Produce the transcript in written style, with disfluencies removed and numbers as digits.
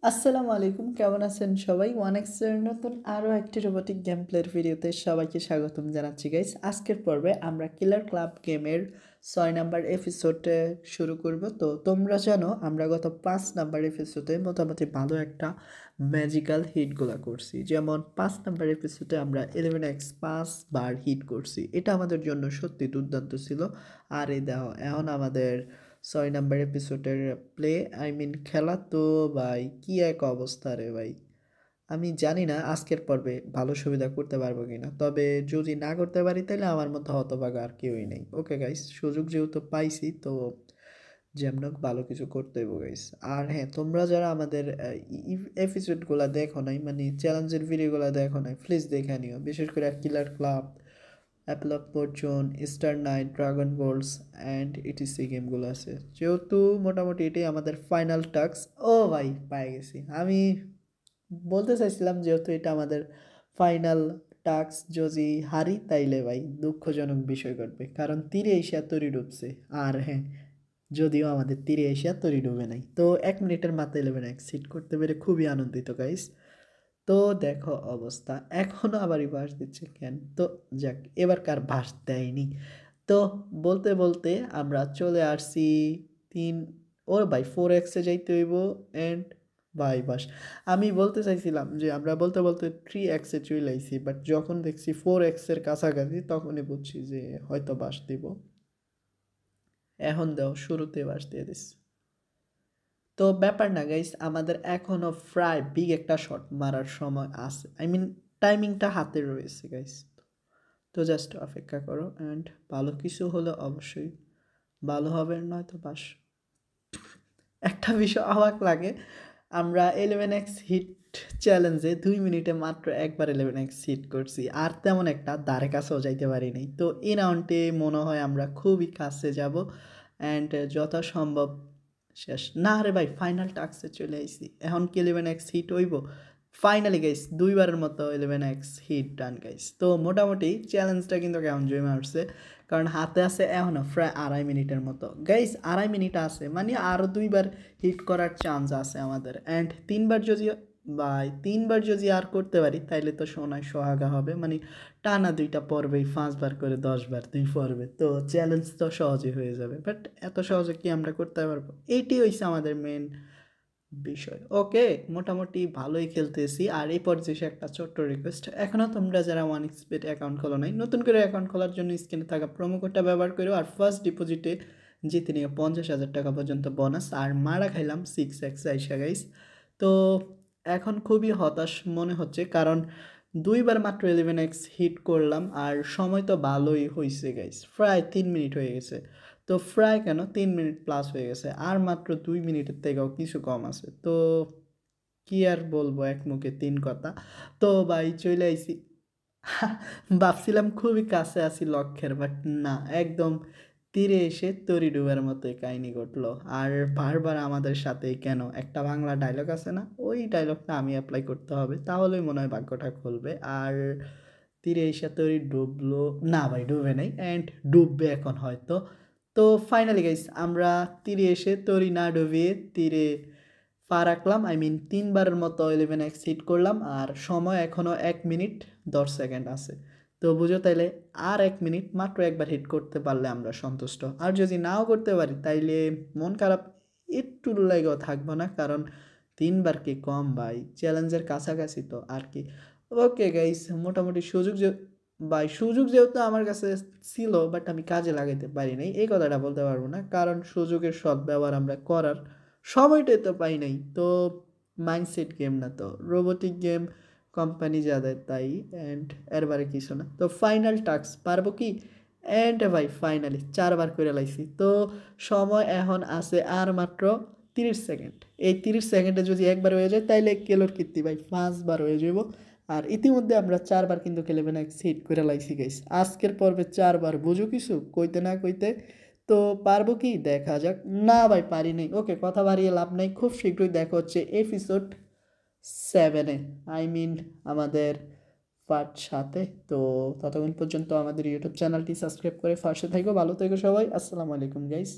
আসসালামু আলাইকুম, কেমন আছেন সবাই? 1x এর নতুন আরও একটি রোবোটিক গেম প্লের ভিডিওতে সবাইকে স্বাগতম জানাচ্ছি গাইস। আজকের পর্বে আমরা কিলার ক্লাব গেমের 6 নাম্বার এপিসোডে শুরু করব। তো তোমরা জানো আমরা গত 5 নাম্বার এপিসোডে মোটামুটি ভালো একটা ম্যাজিক্যাল হিটগুলা করছি। যেমন 5 নাম্বার এপিসোডে আমরা 11x 5 বার হিট করছি, এটা আমাদের জন্য সত্যি দুর্দান্ত ছিল। আর এই দেখো এখন আমাদের 6 নাম্বার এপিসোডের প্লে খেলা তো ভাই কি এক অবস্থা রে ভাই। আমি জানি না আজকের পর্বে ভালো সুবিধা করতে পারবো কিনা, তবে যদি না করতে পারি তাহলে আমার মতো হতভাগা আর কেউই নেই। ওকে গাইস, সুযোগ যেহেতু পাইছি তো যেমন হোক ভালো কিছু করতে হইব গাইস। আর হ্যাঁ, তোমরা যারা আমাদের এপিসোডগুলো দেখো নাই, মানে চ্যালেঞ্জের ভিডিওগুলো দেখো নাই, প্লিজ দেখে নিও। বিশেষ করে Killer Club, Apple of Fortune, Star Night, Dragon Golds and etc গেমগুলো আছে। যেহেতু মোটামুটি এটাই আমাদের ফাইনাল টাস্ক। ও ভাই পেয়ে গেছি আমি। বলতে চাইছিলাম যেহেতু এটা আমাদের ফাইনাল টাস্ক, যদি হারি তাইলে ভাই দুঃখজনক বিষয় ঘটবে, কারণ তীরে এশিয়া তরি ডুবছে। আর হ্যাঁ, যদিও আমাদের তীরে এশিয়া তরি ডুবে নাই। তো 1 মিনিটের মাথায় 11x হিট করতে পেরে খুবই আনন্দিত গাইস। তো দেখো অবস্থা, এখনও আবার বাস দিচ্ছে কেন? তো যাক, এবার কার বাস দেয়নি। তো বলতে বলতে আমরা চলে আসছি 3, ওর ভাই 4x যাইতে হইব। অ্যান্ড ভাই বাস, আমি বলতে চাইছিলাম যে আমরা বলতে বলতে 3x চলে আইছি, বাট যখন দেখছি 4x কাছাকাছি তখনই বুঝছি যে হয়তো বাস দিব। এখন দাও, শুরুতে বাস দিয়ে দিস। তো ব্যাপার না গাইস, আমাদের এখনও প্রায় বিগ একটা শট মারার সময় আছে। টাইমিংটা হাতে রয়েছে গাইস। তো জাস্ট অপেক্ষা করো, অ্যান্ড ভালো কিছু হলে অবশ্যই ভালো হবে, নয়তো বাস। একটা বিষয় অবাক লাগে, আমরা 11x হিট চ্যালেঞ্জে 2 মিনিটে মাত্র একবার 11x হিট করছি, আর তেমন একটা ধারে কাছেও যাইতে পারি নাই। তো এই রাউন্ডে মনে হয় আমরা খুবই কাছে যাব, অ্যান্ড যথাসম্ভব শেষ না রে ভাই, ফাইনাল টাস্কে চলে আইছি। এখন কি 11x হিট হইব? ফাইনালি গাইস, দুইবারের মতো 11x হিট ডান গাইস। তো মোটামুটি চ্যালেঞ্জটা কিন্তু কেমন জমে উঠছে, কারণ হাতে আছে এখনও প্রায় 2.5 মিনিটের মতো গাইস। 2.5 মিনিট আছে মানে আরও 2বার হিট করার চান্স আছে আমাদের। অ্যান্ড 3বার যদি ভাই 3বার যদি আর করতে পারি তাইলে তো সোনায় সোহাগা হবে, মানে টানা 2টা পর্বেই 5বার করে 10বার 2 পর্বে, তো চ্যালেঞ্জ তো সহজে হয়ে যাবে। বাট এত সহজে কি আমরা করতে পারবো? এইটি হচ্ছে আমাদের মেন বিষয়। ওকে, মোটামুটি ভালোই খেলতেছি। আর এই পর্যায়ে একটা ছোট্ট রিকোয়েস্ট, এখনও তোমরা যারা 1xbet অ্যাকাউন্ট খোলো নাই, নতুন করে অ্যাকাউন্ট খোলার জন্য স্ক্রিনে থাকা প্রোমো কোডটা ব্যবহার করো। আর ফার্স্ট ডিপোজিটে জিতে নিয়ে 50,000 টাকা পর্যন্ত বোনাস। আর মারা খাইলাম 6x আইসা গাইস। তো এখন খুবই হতাশ মনে হচ্ছে, কারণ 2বার মাত্র 11x হিট করলাম, আর সময় তো ভালোই হয়েছে গাইস, প্রায় 3 মিনিট হয়ে গেছে। তো প্রায় কেন 3 মিনিট প্লাস হয়ে গেছে, আর মাত্র 2 মিনিটের থেকেও কিছু কম আছে। তো কি আর বলবো, এক মুখে 3 কথা। তো ভাই চলে আইছি। ভাবছিলাম খুবই কাছে আছি লক্ষ্যের, বাট না, একদম তীরে এসে তরি ডুবার মতোই কাহিনী ঘটলো। আর বারবার আমাদের সাথে কেন একটা বাংলা ডায়লগ আছে না, ওই ডায়লগটা আমি অ্যাপ্লাই করতে হবে, তাহলেই মনে হয় ভাগ্যটা খুলবে। আর তীরে এসে তরি ডুবলো না ভাই, ডুবে নেই, অ্যান্ড ডুববে এখন হয়তো। তো ফাইনালি গাইস, আমরা তীরে এসে তরি না ডুবিয়ে তীরে পা রাখলাম। 3বারের মতো 11x হিট করলাম, আর সময় এখনও 1 মিনিট 10 সেকেন্ড আছে। তো বুঝো তাইলে আর 1 মিনিট, মাত্র একবার হিট করতে পারলে আমরা সন্তুষ্ট। আর যদি নাও করতে পারি তাইলে মন খারাপ একটু লাগেও থাকবো না, কারণ 3বার কি কম ভাই, চ্যালেঞ্জের কাছাকাছি তো আর কি। ওকে গাইস, মোটামুটি সুযোগ যেহেতু আমার কাছে ছিল, বাট আমি কাজে লাগাইতে পারি নাই, এই কথাটা বলতে পারবো না, কারণ সুযোগের সদ্ব্যবহার আমরা করার সময়টাই তো পাই নাই। তো মাইন্ডসেট গেম না তো রোবোটিক গেম, কোম্পানি যা দেয় তাই, অ্যান্ড এরবারে কিছু না। তো ফাইনাল টাস্ক পারবো কি? অ্যান্ড ভাই ফাইনালি 4বার করে লাইছি। তো সময় এখন আছে আর মাত্র 30 সেকেন্ড। এই 30 সেকেন্ডে যদি একবার হয়ে যায় তাইলে কেলোর কীর্তি ভাই 5বার হয়ে যাব। আর ইতিমধ্যে আমরা 4বার কিন্তু 11x হিট করে লাইছি গাইস। আজকের পর্বে 4বার, বুঝো কিছু কইতে না কইতে। তো পারবো কি দেখা যাক। না ভাই পারি নাই। ওকে, কথা বাড়িয়ে লাভ নাই, খুব শীঘ্রই দেখা হচ্ছে এপিসোড 7-এ, আমাদের পার্ট 7-এ। তো ততক্ষণ পর্যন্ত আমাদের ইউটিউব চ্যানেলটি সাবস্ক্রাইব করে পাশে থাকো। ভালো থেকো সবাই, আসসালামু আলাইকুম গাইস।